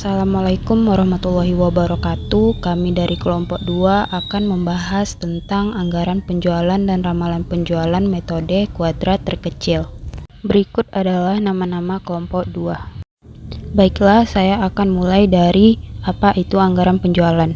Assalamualaikum warahmatullahi wabarakatuh. Kami dari kelompok 2 akan membahas tentang anggaran penjualan dan ramalan penjualan metode kuadrat terkecil. Berikut adalah nama-nama kelompok 2. Baiklah, saya akan mulai dari apa itu anggaran penjualan.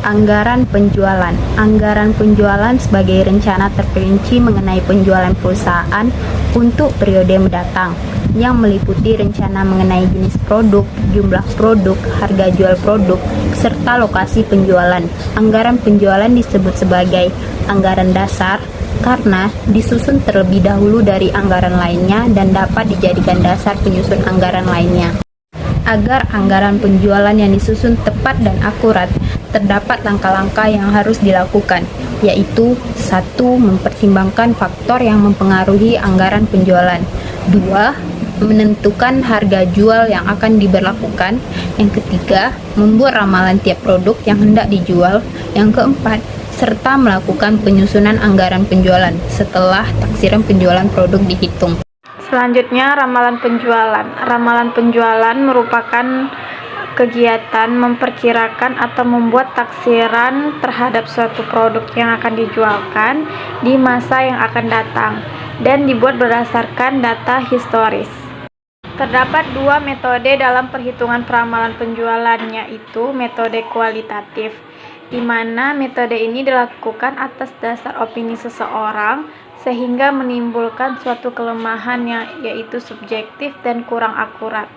Anggaran penjualan. Anggaran penjualan sebagai rencana terperinci mengenai penjualan perusahaan untuk periode mendatang, yang meliputi rencana mengenai jenis produk, jumlah produk, harga jual produk, serta lokasi penjualan. Anggaran penjualan disebut sebagai anggaran dasar karena disusun terlebih dahulu dari anggaran lainnya dan dapat dijadikan dasar penyusun anggaran lainnya. Agar anggaran penjualan yang disusun tepat dan akurat, terdapat langkah-langkah yang harus dilakukan, yaitu 1. Mempertimbangkan faktor yang mempengaruhi anggaran penjualan. 2. Menentukan harga jual yang akan diberlakukan. Yang ketiga, membuat ramalan tiap produk yang hendak dijual. Yang keempat, serta melakukan penyusunan anggaran penjualan setelah taksiran penjualan produk dihitung. Selanjutnya, ramalan penjualan. Ramalan penjualan merupakan kegiatan memperkirakan atau membuat taksiran terhadap suatu produk yang akan dijualkan di masa yang akan datang dan dibuat berdasarkan data historis. Terdapat 2 metode dalam perhitungan peramalan penjualan, yaitu metode kualitatif, di mana metode ini dilakukan atas dasar opini seseorang sehingga menimbulkan suatu kelemahan yaitu subjektif dan kurang akurat.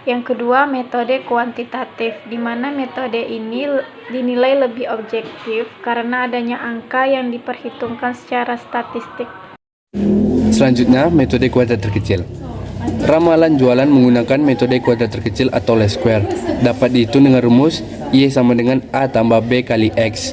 Yang kedua, metode kuantitatif, di mana metode ini dinilai lebih objektif karena adanya angka yang diperhitungkan secara statistik. Selanjutnya, metode kuadrat terkecil. Ramalan jualan menggunakan metode kuadrat terkecil atau least square. Dapat dihitung dengan rumus Y sama dengan A tambah B kali X.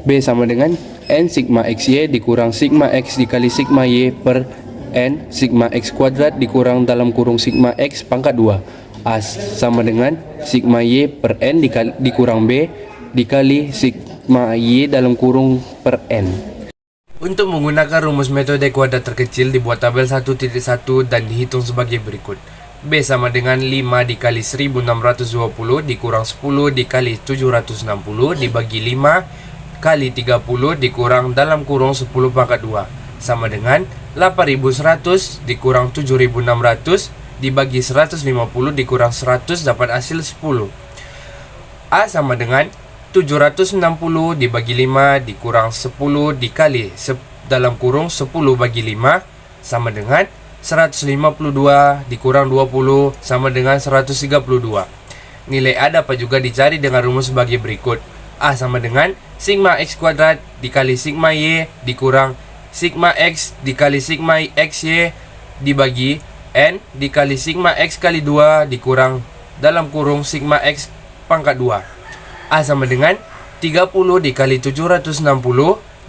B sama dengan N sigma XY dikurang sigma X dikali sigma Y per N sigma X kuadrat dikurang dalam kurung sigma X pangkat 2. A sama dengan sigma Y per N dikurang B dikali sigma Y dalam kurung per N. Untuk menggunakan rumus metode kuadrat terkecil, dibuat tabel 1.1 dan dihitung sebagai berikut. B sama dengan 5 dikali 1620 dikurang 10 dikali 760 dibagi 5 kali 30 dikurang dalam kurung 10 pangkat 2 sama dengan 8100 dikurang 7600 dibagi 150 dikurang 100 dapat hasil 10. A sama dengan 760 dibagi 5 dikurang 10 dikali dalam kurung 10 bagi 5 sama dengan 152 dikurang 20 sama dengan 132. Nilai A dapat juga dicari dengan rumus sebagai berikut. A sama dengan sigma X kuadrat dikali sigma Y dikurang sigma X dikali sigma XY dibagi N dikali sigma X kali 2 dikurang dalam kurung sigma X pangkat 2. A sama dengan 30 dikali 760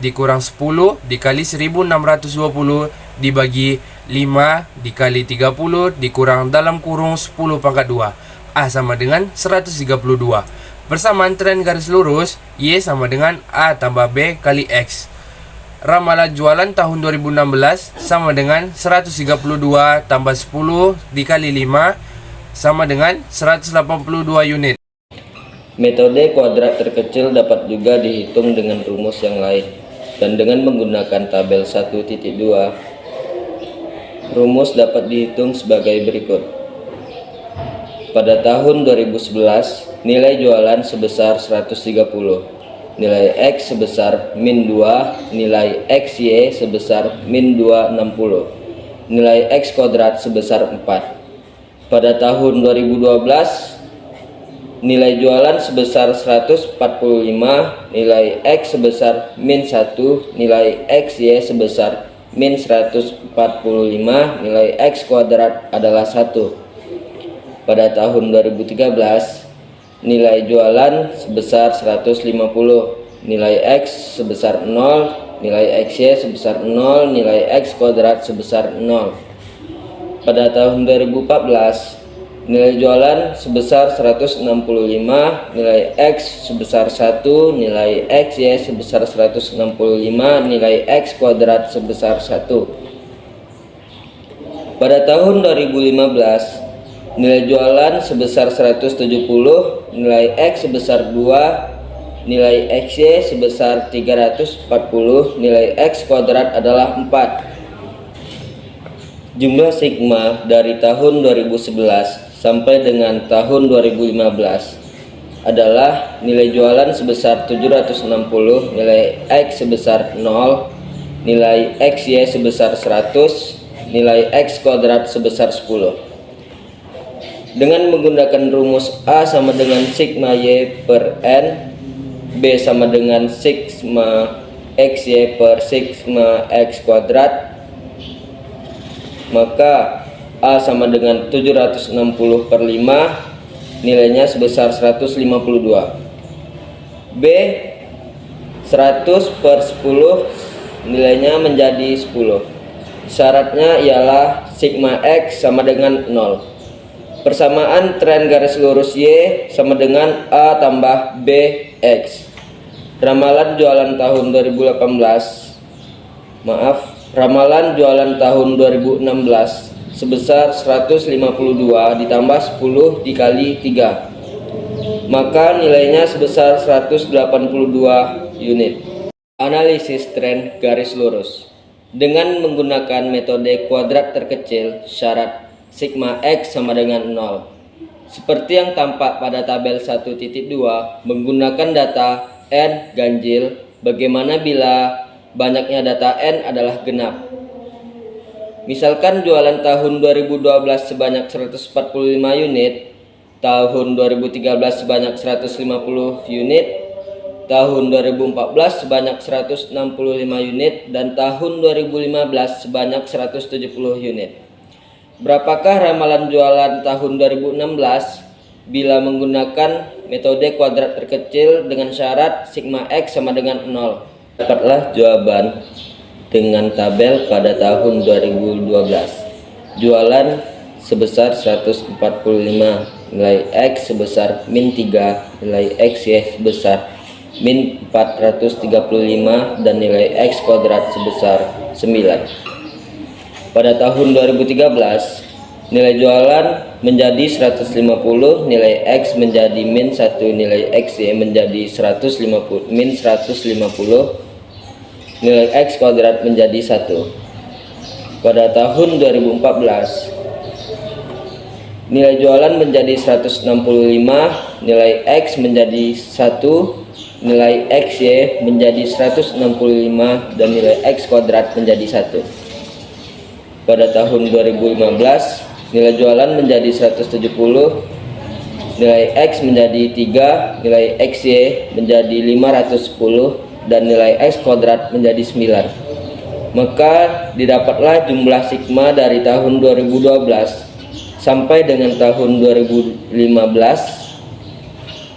dikurang 10 dikali 1620 dibagi 5 dikali 30 dikurang dalam kurung 10 pangkat 2. A sama dengan 132. Persamaan tren garis lurus, Y sama dengan A tambah B kali X. Ramalan jualan tahun 2016 sama dengan 132 tambah 10 dikali 5 sama dengan 182 unit. Metode kuadrat terkecil dapat juga dihitung dengan rumus yang lain dan dengan menggunakan tabel 1.2. Rumus dapat dihitung sebagai berikut. Pada tahun 2011, nilai jualan sebesar 130, nilai X sebesar min 2, nilai XY sebesar min 260, nilai X kuadrat sebesar 4. Pada tahun 2012, nilai jualan sebesar 145, nilai X sebesar min 1, nilai XY sebesar min 145, nilai X kuadrat adalah 1. Pada tahun 2013, nilai jualan sebesar 150, nilai X sebesar 0, nilai XY sebesar 0, nilai X kuadrat sebesar 0. Pada tahun 2014, nilai jualan sebesar 165, nilai X sebesar 1, nilai XY sebesar 165, nilai X kuadrat sebesar 1. Pada tahun 2015, nilai jualan sebesar 170, nilai X sebesar 2, nilai XY sebesar 340, nilai X kuadrat adalah 4. Jumlah sigma dari tahun 2011 sampai dengan tahun 2015 adalah nilai jualan sebesar 760, nilai X sebesar 0, nilai XY sebesar 100, nilai X kuadrat sebesar 10. Dengan menggunakan rumus A sama dengan sigma Y per N, B sama dengan sigma XY per sigma X kuadrat, maka A sama dengan 760 per 5, nilainya sebesar 152. B 100 per 10, nilainya menjadi 10. Syaratnya ialah sigma X sama dengan 0. Persamaan tren garis lurus Y sama dengan A tambah B X. Ramalan jualan tahun 2016 sebesar 152 ditambah 10 dikali 3, maka nilainya sebesar 182 unit. Analisis tren garis lurus dengan menggunakan metode kuadrat terkecil, syarat sigma X sama dengan 0. Seperti yang tampak pada tabel 1.2, menggunakan data N ganjil. Bagaimana bila banyaknya data N adalah genap? Misalkan jualan tahun 2012 sebanyak 145 unit, tahun 2013 sebanyak 150 unit, tahun 2014 sebanyak 165 unit, dan tahun 2015 sebanyak 170 unit. Berapakah ramalan jualan tahun 2016 bila menggunakan metode kuadrat terkecil dengan syarat sigma X sama dengan 0? Dapatlah jawaban dengan tabel pada tahun 2012. Jualan sebesar 145, nilai X sebesar min 3, nilai XY sebesar min 435, dan nilai X kuadrat sebesar 9. Pada tahun 2013, nilai jualan menjadi 150, nilai X menjadi min 1, nilai XY menjadi min 150, nilai X kuadrat menjadi 1. Pada tahun 2014, nilai jualan menjadi 165, nilai X menjadi 1, nilai XY menjadi 165, dan nilai X kuadrat menjadi 1. Pada tahun 2015, nilai jualan menjadi 170, nilai X menjadi 3, nilai XY menjadi 510, dan nilai X kuadrat menjadi 9. Maka didapatlah jumlah sigma dari tahun 2012 sampai dengan tahun 2015.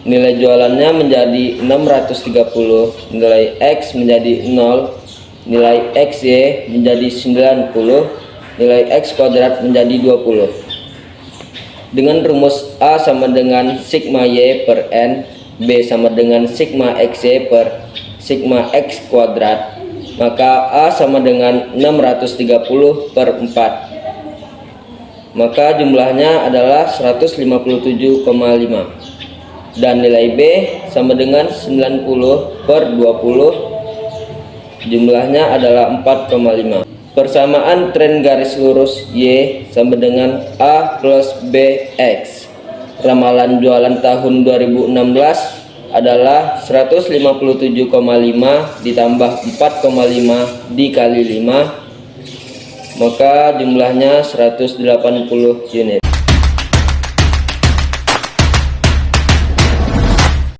Nilai jualannya menjadi 630, nilai X menjadi 0, nilai XY menjadi 90, nilai X kuadrat menjadi 20. Dengan rumus A sama dengan sigma Y per N, B sama dengan sigma XY per sigma X kuadrat, maka A sama dengan 630 per 4, maka jumlahnya adalah 157,5, dan nilai B sama dengan 90 per 20, jumlahnya adalah 4,5. Persamaan tren garis lurus Y sama dengan A plus BX. Ramalan jualan tahun 2016 adalah 157,5 ditambah 4,5 dikali 5, maka jumlahnya 180 unit.